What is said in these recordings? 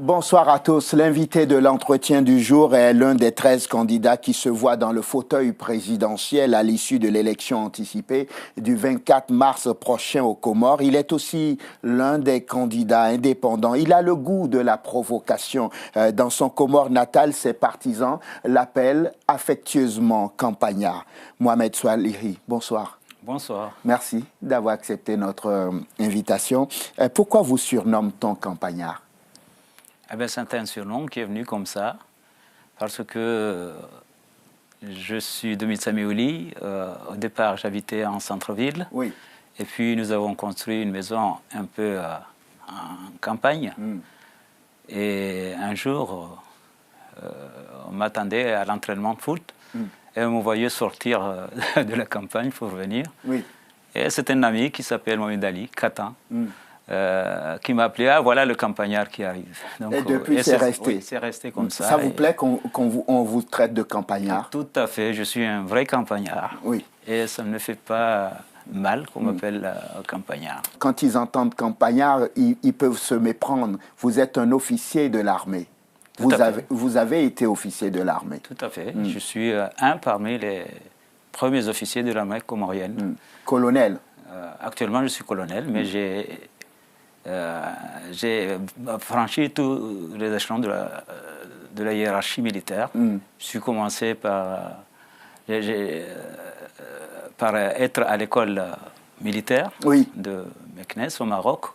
Bonsoir à tous. L'invité de l'entretien du jour est l'un des 13 candidats qui se voient dans le fauteuil présidentiel à l'issue de l'élection anticipée du 24 mars prochain aux Comores. Il est aussi l'un des candidats indépendants. Il a le goût de la provocation. Dans son Comore natal, ses partisans l'appellent affectueusement Campagnard. Mohamed Soualiri, bonsoir. Bonsoir. Merci d'avoir accepté notre invitation. Pourquoi vous surnomme-t-on Campagnard ? C'est un surnom qui est venu comme ça, parce que je suis de Mitsaméouli. Au départ, j'habitais en centre-ville. Oui. Et puis, nous avons construit une maison un peu en campagne. Et un jour, on m'attendait à l'entraînement de foot. Et on me voyait sortir de la campagne pour venir. Oui. Et c'est un ami qui s'appelle Mohamed Ali, Katan. Qui m'a appelé, voilà le campagnard qui arrive. Donc, et depuis, c'est resté. Oui, c'est resté comme ça. Ça vous plaît qu'on vous traite de campagnard? Tout à fait, je suis un vrai campagnard. Oui. Et ça ne me fait pas mal qu'on m'appelle campagnard. Quand ils entendent campagnard, ils peuvent se méprendre. Vous êtes un officier de l'armée. Vous avez été officier de l'armée. Tout à fait. Je suis un parmi les premiers officiers de l'armée comorienne. Colonel? Actuellement, je suis colonel, mais j'ai franchi tous les échelons de la hiérarchie militaire. Je suis commencé par être à l'école militaire de Meknès au Maroc.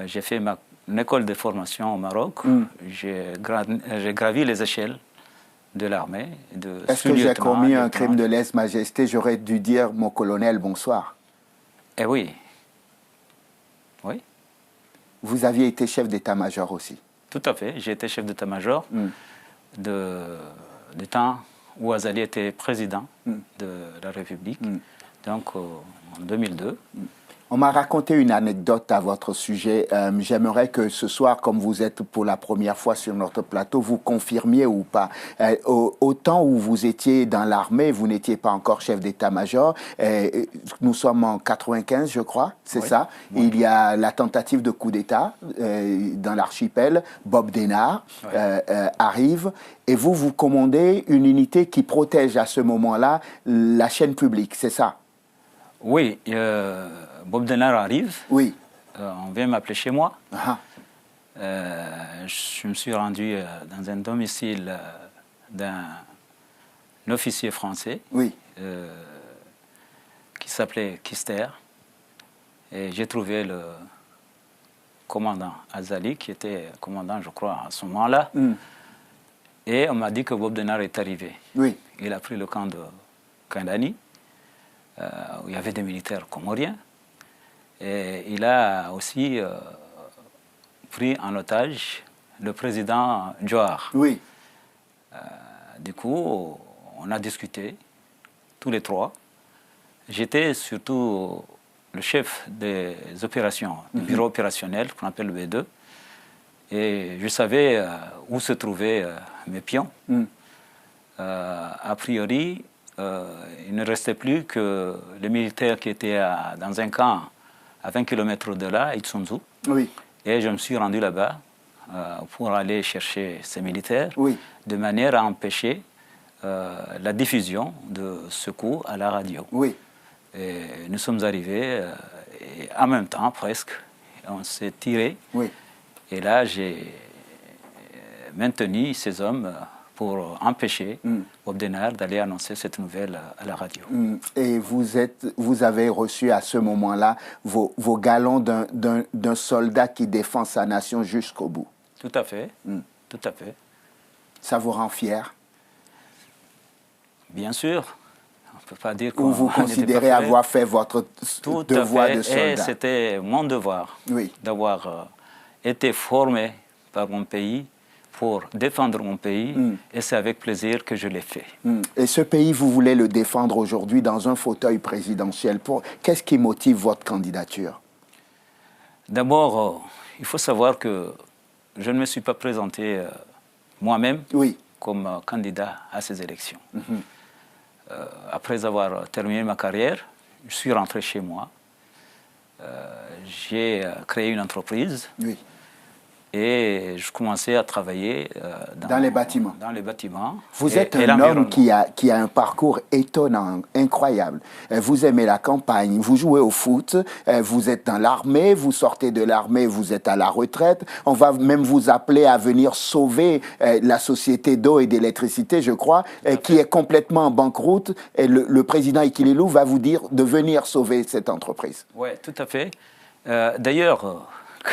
J'ai fait une école de formation au Maroc. J'ai gravi les échelles de l'armée. Est-ce que j'ai commis un crime de lèse-majesté? J'aurais dû dire mon colonel, bonsoir. Eh oui. Oui. Vous aviez été chef d'état-major aussi? Tout à fait. J'ai été chef d'état-major du temps où Azali était président de la République, donc en 2002. On m'a raconté une anecdote à votre sujet. J'aimerais que ce soir, comme vous êtes pour la première fois sur notre plateau, vous confirmiez ou pas. Au temps où vous étiez dans l'armée, vous n'étiez pas encore chef d'état-major. Nous sommes en 95, je crois, c'est ça. Oui. Il y a la tentative de coup d'État dans l'archipel. Bob Denard arrive et vous commandez une unité qui protège à ce moment-là la chaîne publique, c'est ça? Oui, Bob Denard arrive. Oui. On vient m'appeler chez moi. Je me suis rendu dans un domicile d'un officier français qui s'appelait Kister. Et j'ai trouvé le commandant Azali, qui était commandant, je crois, à ce moment-là. Et on m'a dit que Bob Denard est arrivé. Oui. Il a pris le camp de Kandani, où il y avait des militaires comoriens. Et il a aussi pris en otage le président Johar. Oui. Du coup, on a discuté, tous les trois. J'étais surtout le chef des opérations, du bureau opérationnel, qu'on appelle le B2. Et je savais où se trouvaient mes pions. A priori, il ne restait plus que les militaires qui étaient dans un camp à 20 km de là, Itsunzu. Oui. Et je me suis rendu là-bas pour aller chercher ces militaires, de manière à empêcher la diffusion de ce coup à la radio. Oui. Et nous sommes arrivés, et en même temps, presque, on s'est tiré. Oui. Et là, j'ai maintenu ces hommes pour empêcher Bob Denard d'aller annoncer cette nouvelle à la radio. Et vous avez reçu à ce moment-là vos galons d'un soldat qui défend sa nation jusqu'au bout. Tout à fait, tout à fait. Ça vous rend fier? Bien sûr. On ne peut pas dire qu'on Ou vous considérez avoir fait votre devoir de soldat? Et c'était mon devoir d'avoir été formé par mon pays pour défendre mon pays, et c'est avec plaisir que je l'ai fait. Et ce pays, vous voulez le défendre aujourd'hui dans un fauteuil présidentiel. Qu'est-ce qui motive votre candidature? D'abord, il faut savoir que je ne me suis pas présenté moi-même comme candidat à ces élections. Après avoir terminé ma carrière, je suis rentré chez moi. J'ai créé une entreprise. Et je commençais à travailler dans les bâtiments. Dans les bâtiments. Vous êtes un homme qui a un parcours étonnant, incroyable. Vous aimez la campagne, vous jouez au foot, vous êtes dans l'armée, vous sortez de l'armée, vous êtes à la retraite. On va même vous appeler à venir sauver la société d'eau et d'électricité, je crois, qui est complètement en banqueroute. Et le président Ikililou va vous dire de venir sauver cette entreprise. Oui, tout à fait. D'ailleurs,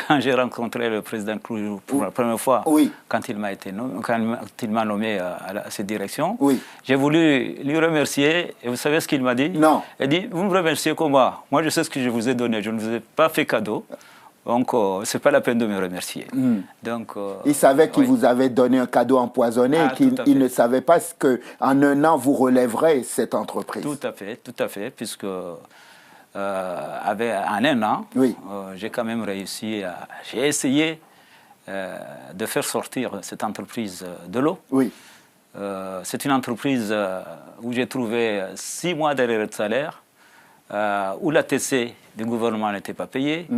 quand j'ai rencontré le président Ikililou pour la première fois, oui. quand il m'a nommé à cette direction, oui. j'ai voulu lui remercier. Et vous savez ce qu'il m'a dit? Non. Il dit, vous me remerciez comment? Moi, je sais ce que je vous ai donné. Je ne vous ai pas fait cadeau. Donc, ce n'est pas la peine de me remercier. Donc, il savait qu'il vous avait donné un cadeau empoisonné et qu'il ne savait pas qu'en un an, vous relèverez cette entreprise. Tout à fait, puisque en un an, oui. J'ai quand même réussi j'ai essayé de faire sortir cette entreprise de l'eau. Oui. C'est une entreprise où j'ai trouvé 6 mois d'arrêt de salaire, où la TC du gouvernement n'était pas payée,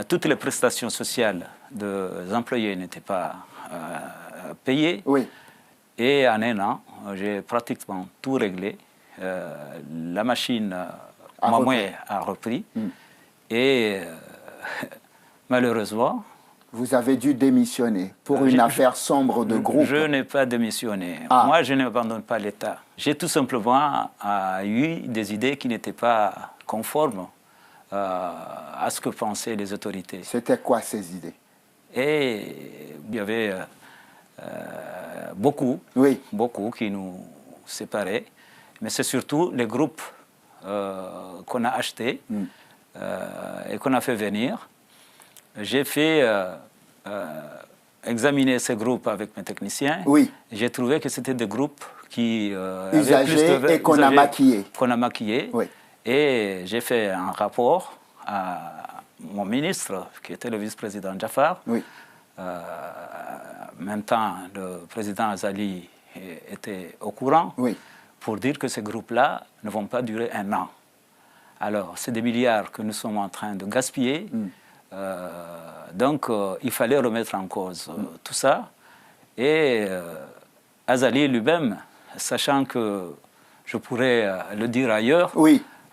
toutes les prestations sociales des employés n'étaient pas payées. Oui. Et en un an, j'ai pratiquement tout réglé. La machine a repris. Et malheureusement... Vous avez dû démissionner pour une affaire sombre de groupe. Je n'ai pas démissionné. Moi, je n'abandonne pas l'État. J'ai tout simplement eu des idées qui n'étaient pas conformes à ce que pensaient les autorités. C'était quoi ces idées? Et il y avait beaucoup qui nous séparaient. Mais c'est surtout les groupes qu'on a achetés et qu'on a fait venir. J'ai fait examiner ces groupes avec mes techniciens. Oui. J'ai trouvé que c'était des groupes qui usagés et qu'on a maquillés. Qu'on a maquillés. Oui. Et j'ai fait un rapport à mon ministre, qui était le vice-président Jaffar. Oui. En même temps, le président Azali était au courant. Oui. Pour dire que ces groupes-là ne vont pas durer un an. Alors, c'est des milliards que nous sommes en train de gaspiller. Donc, il fallait remettre en cause tout ça. Et Azali lui-même, sachant que je pourrais le dire ailleurs,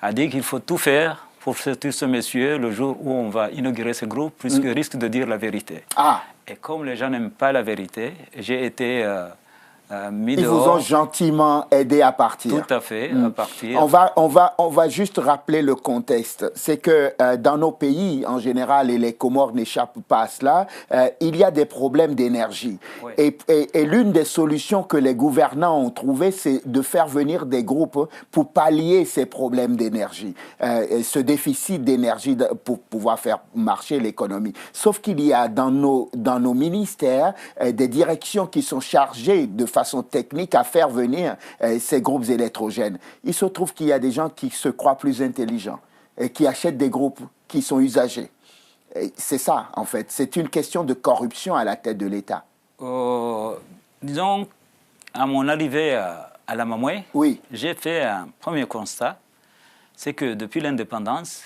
a dit qu'il faut tout faire pour sortir ce monsieur le jour où on va inaugurer ce groupe, puisqu'il risque de dire la vérité. Et comme les gens n'aiment pas la vérité, j'ai été... Ils vous ont gentiment aidé à partir. Tout à fait, à partir. On va juste rappeler le contexte. C'est que dans nos pays, en général, et les Comores n'échappent pas à cela, il y a des problèmes d'énergie. Oui. Et l'une des solutions que les gouvernants ont trouvées, c'est de faire venir des groupes pour pallier ces problèmes d'énergie, ce déficit d'énergie pour pouvoir faire marcher l'économie. Sauf qu'il y a dans nos ministères des directions qui sont chargées de façon technique à faire venir ces groupes électrogènes. Il se trouve qu'il y a des gens qui se croient plus intelligents et qui achètent des groupes qui sont usagés. C'est ça, en fait. C'est une question de corruption à la tête de l'État. Disons, à mon arrivée à la Mamoué, j'ai fait un premier constat, c'est que depuis l'indépendance,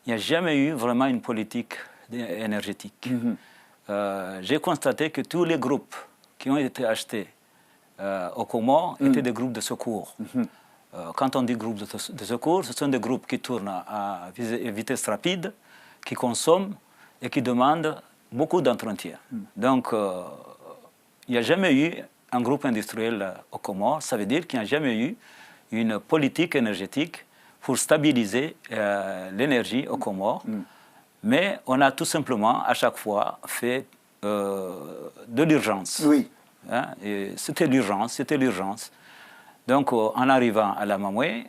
il n'y a jamais eu vraiment une politique énergétique. J'ai constaté que tous les groupes qui ont été achetés aux Comores étaient des groupes de secours. Quand on dit groupes de secours, ce sont des groupes qui tournent à vitesse rapide, qui consomment et qui demandent beaucoup d'entretien. Donc, il n'y a jamais eu un groupe industriel aux Comores. Ça veut dire qu'il n'y a jamais eu une politique énergétique pour stabiliser l'énergie aux Comores. Mais on a tout simplement, à chaque fois, fait de l'urgence. C'était l'urgence. Donc, en arrivant à la Mamoué,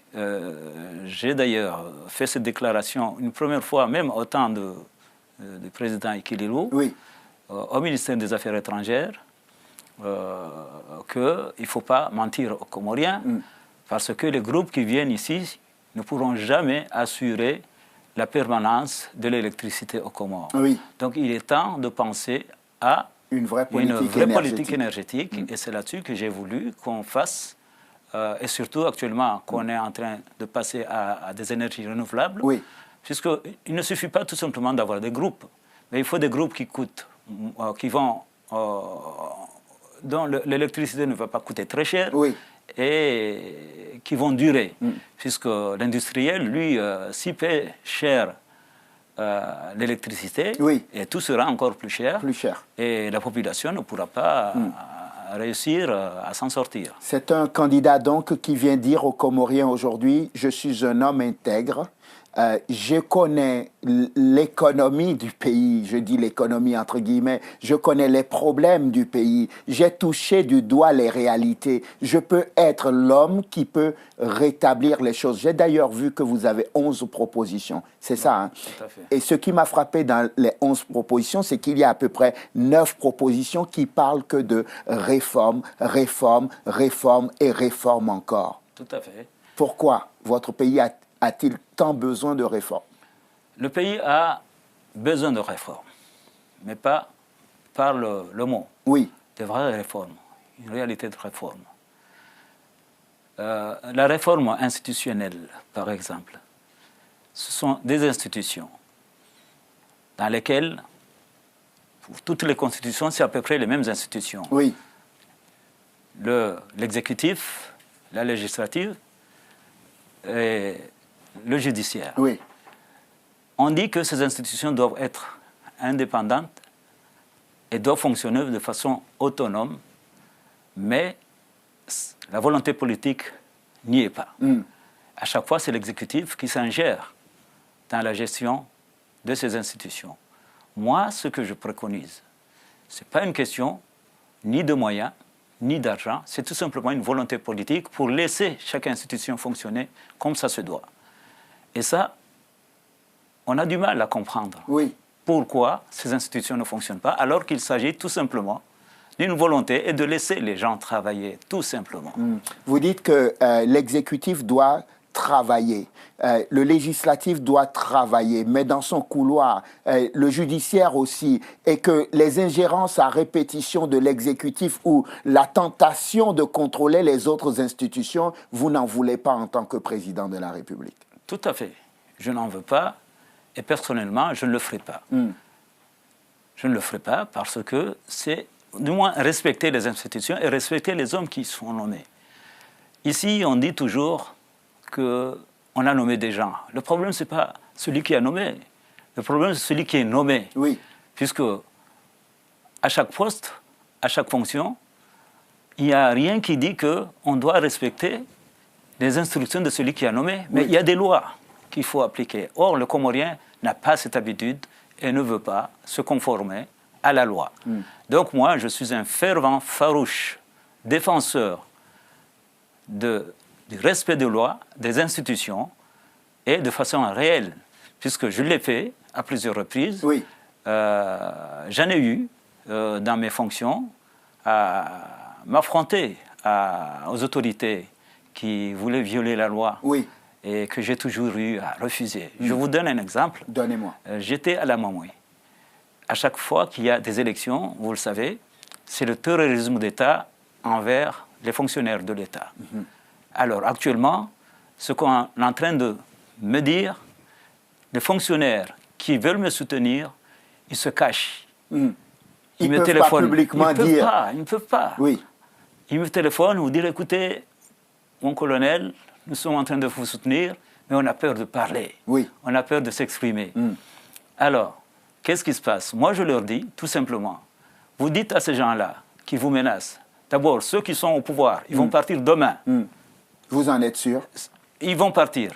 j'ai d'ailleurs fait cette déclaration une première fois, même au temps du président Ikililou, au ministère des Affaires étrangères, qu'il ne faut pas mentir aux Comoriens, parce que les groupes qui viennent ici ne pourront jamais assurer la permanence de l'électricité aux Comores. Donc, il est temps de penser à une vraie politique énergétique. Et c'est là-dessus que j'ai voulu qu'on fasse, et surtout actuellement qu'on est en train de passer à des énergies renouvelables, puisqu'il ne suffit pas tout simplement d'avoir des groupes, mais il faut des groupes qui coûtent dont l'électricité ne va pas coûter très cher, oui, et qui vont durer. Puisque l'industriel, lui, s'il paie cher l'électricité, oui, et tout sera encore plus cher. Et la population ne pourra pas réussir à s'en sortir. C'est un candidat donc qui vient dire aux Comoriens aujourd'hui, je suis un homme intègre, je connais l'économie du pays, je dis l'économie entre guillemets, je connais les problèmes du pays, j'ai touché du doigt les réalités, je peux être l'homme qui peut rétablir les choses. J'ai d'ailleurs vu que vous avez 11 propositions, c'est ça, hein? Tout à fait. Et ce qui m'a frappé dans les 11 propositions, c'est qu'il y a à peu près 9 propositions qui parlent que de réforme, réforme, réforme et réforme encore. Tout à fait. Pourquoi votre pays a-t-il tant besoin de réformes? Le pays a besoin de réformes, mais pas par le mot. Oui. De vraies réformes, une réalité de réforme. La réforme institutionnelle, par exemple, ce sont des institutions dans lesquelles, pour toutes les constitutions, c'est à peu près les mêmes institutions. Oui. L'exécutif, la législative et le judiciaire. Oui. On dit que ces institutions doivent être indépendantes et doivent fonctionner de façon autonome, mais la volonté politique n'y est pas. À chaque fois, c'est l'exécutif qui s'ingère dans la gestion de ces institutions. Moi, ce que je préconise, ce n'est pas une question ni de moyens, ni d'argent, c'est tout simplement une volonté politique pour laisser chaque institution fonctionner comme ça se doit. Et ça, on a du mal à comprendre. Oui. Pourquoi ces institutions ne fonctionnent pas, alors qu'il s'agit tout simplement d'une volonté et de laisser les gens travailler, tout simplement. Vous dites que l'exécutif doit travailler, le législatif doit travailler, mais dans son couloir, le judiciaire aussi, et que les ingérences à répétition de l'exécutif ou la tentation de contrôler les autres institutions, vous n'en voulez pas en tant que président de la République? Tout à fait. Je n'en veux pas, et personnellement, je ne le ferai pas. Je ne le ferai pas parce que c'est, du moins, respecter les institutions et respecter les hommes qui sont nommés. Ici, on dit toujours qu'on a nommé des gens. Le problème, ce n'est pas celui qui a nommé. Le problème, c'est celui qui est nommé. Oui. Puisque à chaque poste, à chaque fonction, il n'y a rien qui dit qu'on doit respecter les instructions de celui qui a nommé. Mais il y a des lois qu'il faut appliquer. Or, le Comorien n'a pas cette habitude et ne veut pas se conformer à la loi. Donc moi, je suis un fervent, farouche défenseur du respect des lois, des institutions, et de façon réelle, puisque je l'ai fait à plusieurs reprises. Oui. J'en ai eu, dans mes fonctions, à m'affronter aux autorités qui voulaient violer la loi. Oui. Et que j'ai toujours eu à refuser. Je vous donne un exemple. Donnez-moi. J'étais à la Mamoué. À chaque fois qu'il y a des élections, vous le savez, c'est le terrorisme d'État envers les fonctionnaires de l'État. Alors actuellement, ce qu'on est en train de me dire, les fonctionnaires qui veulent me soutenir, ils se cachent. Ils ne peuvent pas publiquement dire. Ils ne peuvent pas. Oui. Ils me téléphonent, vous dire, écoutez, mon colonel, nous sommes en train de vous soutenir, mais on a peur de parler. Oui. On a peur de s'exprimer. Alors, qu'est-ce qui se passe? Moi, je leur dis, tout simplement, vous dites à ces gens-là qui vous menacent, d'abord, ceux qui sont au pouvoir, ils vont partir demain. Vous en êtes sûr? Ils vont partir.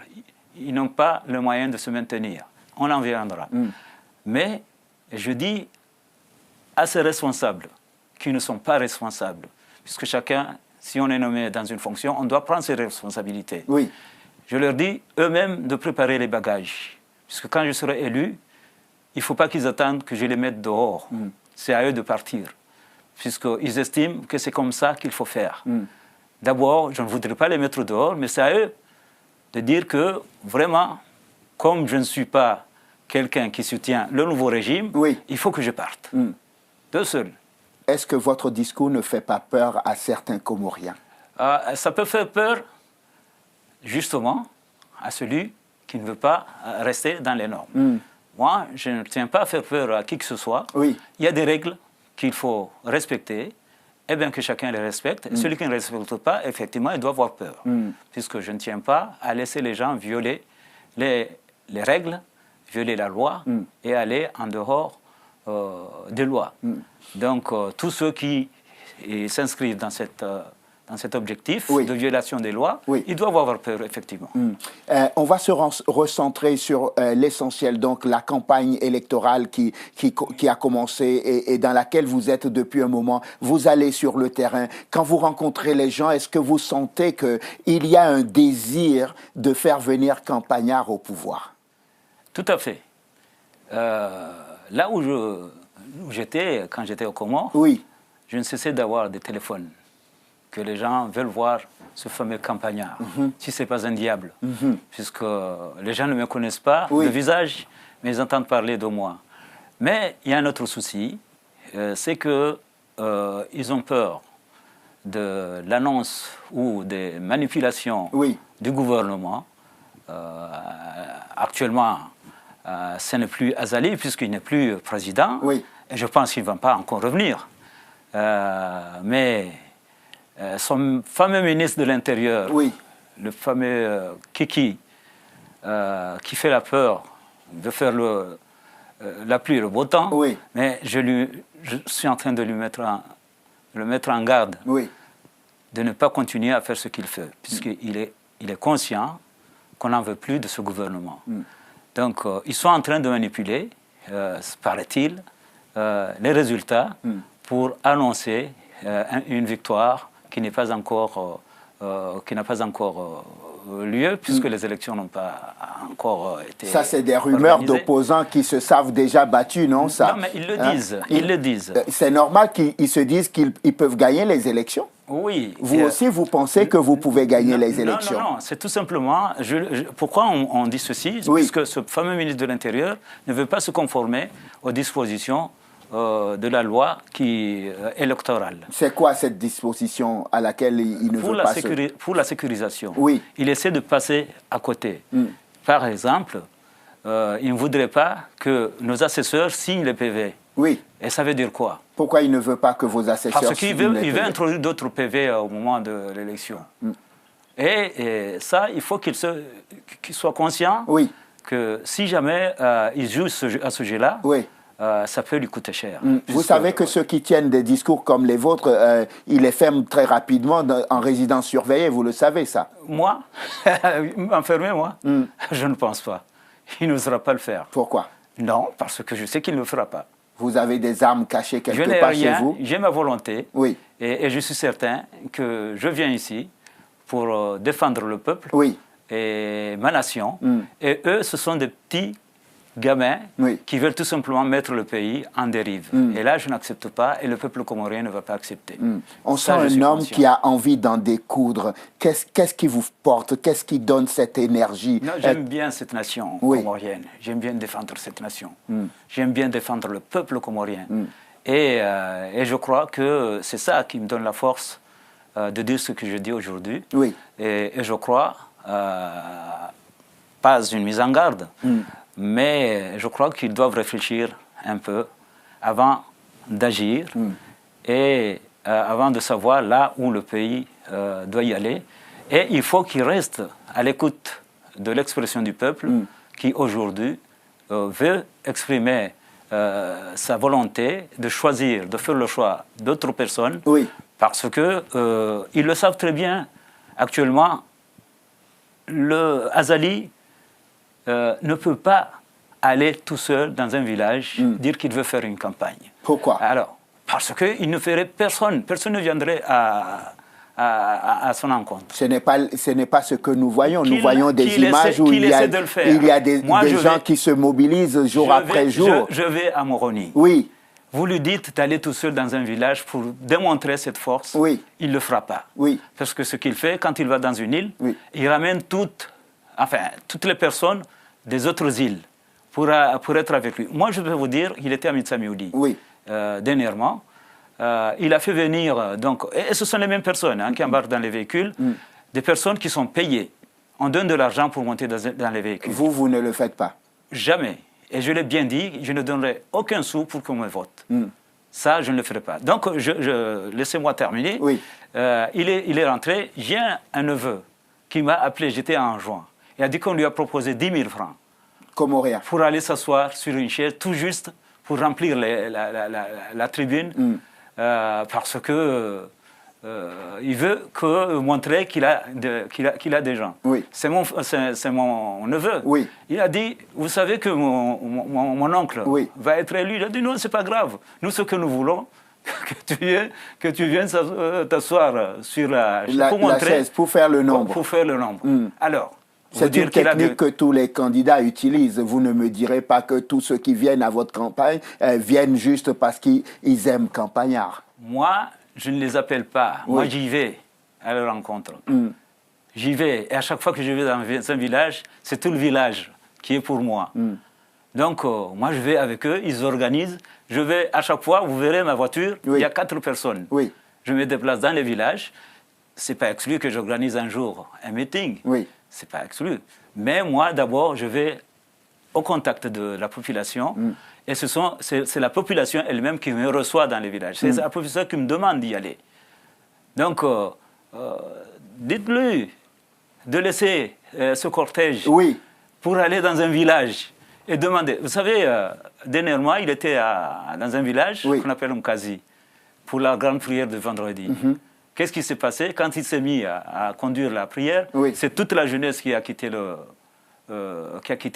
Ils n'ont pas le moyen de se maintenir. On en viendra. Mais je dis à ces responsables qui ne sont pas responsables, puisque chacun, si on est nommé dans une fonction, on doit prendre ses responsabilités. Oui. Je leur dis eux-mêmes de préparer les bagages. Puisque quand je serai élu, il ne faut pas qu'ils attendent que je les mette dehors. C'est à eux de partir. Puisqu'ils estiment que c'est comme ça qu'il faut faire. D'abord, je ne voudrais pas les mettre dehors, mais c'est à eux de dire que vraiment, comme je ne suis pas quelqu'un qui soutient le nouveau régime, il faut que je parte. Deux seuls. Est-ce que votre discours ne fait pas peur à certains Comoriens? Ça peut faire peur, justement, à celui qui ne veut pas rester dans les normes. moi, je ne tiens pas à faire peur à qui que ce soit. Oui. Il y a des règles qu'il faut respecter, et bien que chacun les respecte. Celui qui ne respecte pas, effectivement, il doit avoir peur. Puisque je ne tiens pas à laisser les gens violer les règles, violer la loi et aller en dehors des lois. Donc, tous ceux qui s'inscrivent dans cet objectif de violation des lois, ils doivent avoir peur, effectivement. On va se recentrer sur l'essentiel, donc la campagne électorale qui a commencé et dans laquelle vous êtes depuis un moment. Vous allez sur le terrain. Quand vous rencontrez les gens, est-ce que vous sentez qu'il y a un désir de faire venir Campagnard au pouvoir? Tout à fait. Là où j'étais, quand j'étais au Comores, je ne cessais d'avoir des téléphones que les gens veulent voir ce fameux Campagnard, si ce n'est pas un diable, puisque les gens ne me connaissent pas, le visage, mais ils entendent parler de moi. Mais il y a un autre souci, c'est qu'ils ont peur de l'annonce ou des manipulations du gouvernement. Actuellement, ce n'est plus Azali, puisqu'il n'est plus président, et je pense qu'il ne va pas encore revenir. Mais son fameux ministre de l'Intérieur, le fameux Kiki, qui fait la peur de faire la pluie et le beau temps, mais je suis en train de le mettre en garde de ne pas continuer à faire ce qu'il fait, puisqu'il est conscient qu'on n'en veut plus de ce gouvernement. Donc, ils sont en train de manipuler, paraît-il, les résultats pour annoncer une victoire qui n'a pas encore lieu, puisque les élections n'ont pas encore été... Ça, c'est des rumeurs d'opposants qui se savent déjà battus, non ça? Non, mais ils le disent. Ils le disent. C'est normal qu'ils se disent qu'ils peuvent gagner les élections? Oui. Vous aussi, vous pensez que vous pouvez gagner les élections? Non, c'est tout simplement... pourquoi on dit ceci? Puisque ce fameux ministre de l'Intérieur ne veut pas se conformer aux dispositions de la loi électorale. C'est quoi cette disposition à laquelle il ne veut pas Pour la sécurisation. Il essaie de passer à côté. Par exemple, il ne voudrait pas que nos assesseurs signent les PV. Et ça veut dire quoi? Pourquoi il ne veut pas que vos assesseurs signent les PV? Parce qu'il veut introduire d'autres PV au moment de l'élection. Et ça, il faut qu'il soit conscient que si jamais il joue à ce jeu-là, ça peut lui coûter cher. Vous savez que ceux qui tiennent des discours comme les vôtres, ils les ferment très rapidement en résidence surveillée, vous le savez ça? Moi? M'enfermer, moi? Je ne pense pas. Il n'osera pas le faire. Pourquoi? Non, parce que je sais qu'il ne le fera pas. Vous avez des armes cachées quelque part chez vous? J'ai ma volonté. Et je suis certain que je viens ici pour défendre le peuple et ma nation. Et eux, ce sont des petits gamins qui veulent tout simplement mettre le pays en dérive. Et là, je n'accepte pas et le peuple comorien ne va pas accepter. On sent un homme qui a envie d'en découdre. Qu'est-ce qui vous porte? Qu'est-ce qui donne cette énergie? J'aime bien cette nation comorienne. J'aime bien défendre cette nation. J'aime bien défendre le peuple comorien. Et je crois que c'est ça qui me donne la force de dire ce que je dis aujourd'hui. Et je crois, pas une mise en garde, mais je crois qu'ils doivent réfléchir un peu avant d'agir et avant de savoir là où le pays doit y aller. Et il faut qu'ils restent à l'écoute de l'expression du peuple qui aujourd'hui veut exprimer sa volonté de choisir, de faire le choix d'autres personnes parce qu'ils le savent très bien. Actuellement, le Azali ne peut pas aller tout seul dans un village, dire qu'il veut faire une campagne. Pourquoi? Alors, parce qu'il ne ferait personne ne viendrait à son encontre. Ce n'est pas ce que nous voyons. Nous voyons des images où il y a des gens qui se mobilisent jour après jour. Je vais à Moroni. Vous lui dites d'aller tout seul dans un village pour démontrer cette force. Il ne le fera pas. Parce que ce qu'il fait, quand il va dans une île, il ramène toutes les personnes des autres îles pour être avec lui. Moi, je peux vous dire, il était à Mitsamiouli dernièrement. Il a fait venir, donc, et ce sont les mêmes personnes qui embarquent dans les véhicules, des personnes qui sont payées. On donne de l'argent pour monter dans les véhicules. Vous ne le faites pas? Jamais. Et je l'ai bien dit, je ne donnerai aucun sou pour qu'on me vote. Ça, je ne le ferai pas. Donc, laissez-moi terminer. Oui. Il est rentré. J'ai un neveu qui m'a appelé, j'étais en juin. Il a dit qu'on lui a proposé 10 000 francs. Comorien. Pour aller s'asseoir sur une chaise, tout juste pour remplir la tribune, parce que il veut montrer qu'il a des gens. Oui. C'est mon neveu. Oui. Il a dit, vous savez que mon oncle va être élu. Il a dit, non, c'est pas grave. Nous, ce que nous voulons, que tu viennes t'asseoir sur la chaise pour faire le nombre. Pour faire le nombre. Alors, c'est une technique que tous les candidats utilisent. Vous ne me direz pas que tous ceux qui viennent à votre campagne viennent juste parce qu'ils aiment Campagnard. Moi, je ne les appelle pas. Oui. Moi, j'y vais à leur rencontre. J'y vais. Et à chaque fois que je vais dans un village, c'est tout le village qui est pour moi. Donc, moi, je vais avec eux, ils organisent. Je vais à chaque fois, vous verrez ma voiture, il y a 4 personnes. Oui. Je me déplace dans les villages. Ce n'est pas exclu que j'organise un jour un meeting. Oui. Ce n'est pas exclu. Mais moi, d'abord, je vais au contact de la population. Et c'est la population elle-même qui me reçoit dans les villages. C'est la population qui me demande d'y aller. Donc, dites-lui de laisser ce cortège pour aller dans un village et demander. Vous savez, dernièrement, il était dans un village qu'on appelle Mkazi pour la grande prière de vendredi. Qu'est-ce qui s'est passé? Quand il s'est mis à conduire la prière, c'est toute la jeunesse qui a quitté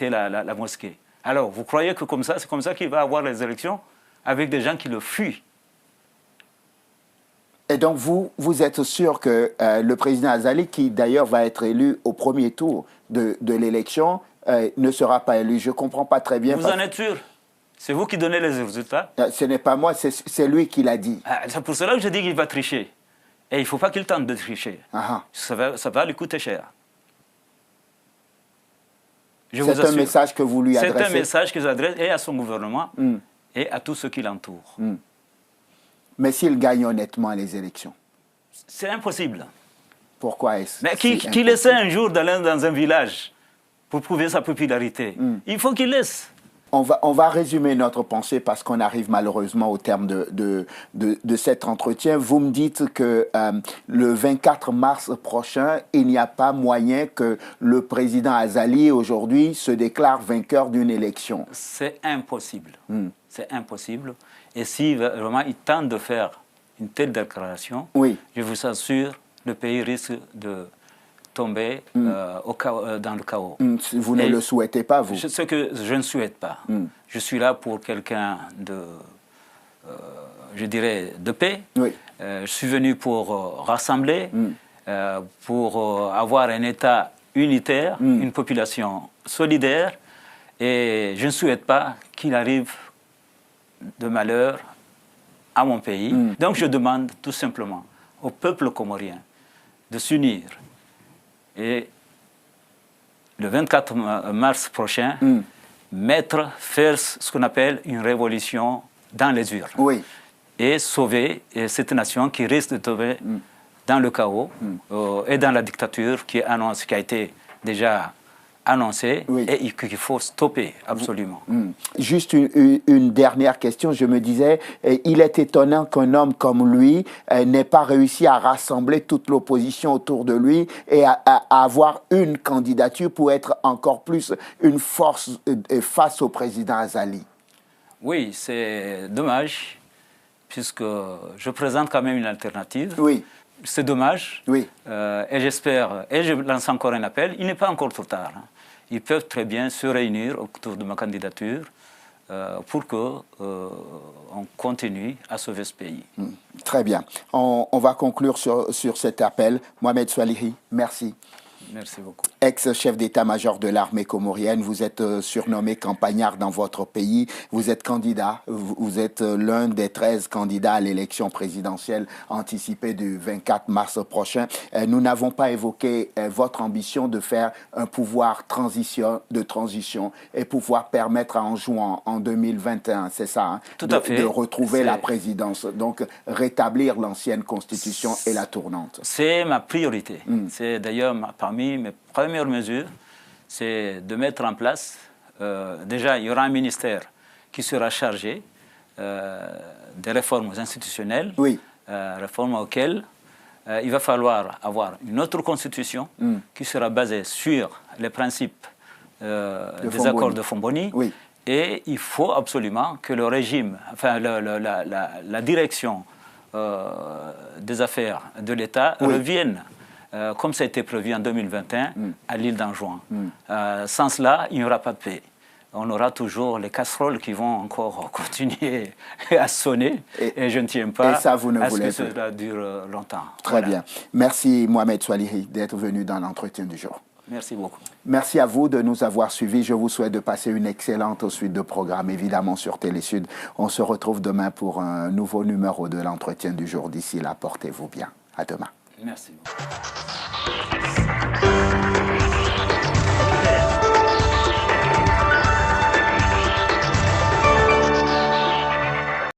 la mosquée. Alors, vous croyez que c'est comme ça qu'il va avoir les élections avec des gens qui le fuient? Et donc, vous êtes sûr que le président Azali, qui d'ailleurs va être élu au premier tour de l'élection, ne sera pas élu? Je ne comprends pas très bien. Vous en êtes sûr? C'est vous qui donnez les résultats? Ce n'est pas moi, c'est lui qui l'a dit. C'est pour cela que je dis qu'il va tricher. Et il ne faut pas qu'il tente de tricher. Ça va lui coûter cher. C'est un message que vous lui adressez? C'est un message que j'adresse et à son gouvernement et à tous ceux qui l'entourent. Mais s'il gagne honnêtement les élections? C'est impossible. Pourquoi est-ce? Mais qu'il essaie un jour d'aller dans un village pour prouver sa popularité. Il faut qu'il laisse. On va résumer notre pensée parce qu'on arrive malheureusement au terme de cet entretien. Vous me dites que le 24 mars prochain, il n'y a pas moyen que le président Azali aujourd'hui se déclare vainqueur d'une élection. C'est impossible. C'est impossible. Et si vraiment il tente de faire une telle déclaration, je vous assure, le pays risque de tomber dans le chaos. Vous ne le souhaitez pas, vous? Ce que je ne souhaite pas. Je suis là pour quelqu'un de, je dirais, de paix. Je suis venu pour rassembler, pour avoir un État unitaire, une population solidaire. Et je ne souhaite pas qu'il arrive de malheur à mon pays. Donc je demande tout simplement au peuple comorien de s'unir. Et le 24 mars prochain, faire ce qu'on appelle une révolution dans les urnes. Et sauver cette nation qui risque de tomber dans le chaos et dans la dictature qui a été déjà annoncée et qu'il faut stopper absolument. Juste une dernière question, je me disais, il est étonnant qu'un homme comme lui n'ait pas réussi à rassembler toute l'opposition autour de lui et à avoir une candidature pour être encore plus une force face au président Azali. Oui, c'est dommage, puisque je présente quand même une alternative. C'est dommage. Et j'espère, et je lance encore un appel, il n'est pas encore trop tard. Ils peuvent très bien se réunir autour de ma candidature pour qu'on continue à sauver ce pays. Très bien. On va conclure sur cet appel. Mohamed Swalihi, merci. Merci beaucoup. Ex-chef d'état-major de l'armée comorienne, vous êtes surnommé campagnard dans votre pays. Vous êtes candidat, vous êtes l'un des 13 candidats à l'élection présidentielle anticipée du 24 mars prochain. Nous n'avons pas évoqué votre ambition de faire un pouvoir de transition et pouvoir permettre à Anjou en 2021, c'est ça, hein, Tout à fait. De retrouver la présidence, donc rétablir l'ancienne constitution et la tournante. C'est ma priorité. C'est d'ailleurs parmi mes premières mesures, c'est de mettre en place déjà, il y aura un ministère qui sera chargé des réformes institutionnelles, oui. Réformes auxquelles il va falloir avoir une autre constitution qui sera basée sur les principes des accords de Fomboni. Oui. Et il faut absolument que le régime, enfin la direction des affaires de l'État revienne, comme ça a été prévu en 2021, à l'île d'Anjouan. Sans cela, il n'y aura pas de paix. On aura toujours les casseroles qui vont encore continuer à sonner et je ne tiens pas ça, vous ne à ce voulez que cela dure longtemps. Très bien. Merci Mohamed Swalihi d'être venu dans l'entretien du jour. Merci beaucoup. Merci à vous de nous avoir suivis. Je vous souhaite de passer une excellente suite de programmes, évidemment sur Télésud. On se retrouve demain pour un nouveau numéro de l'entretien du jour. D'ici là, portez-vous bien. À demain. Merci beaucoup.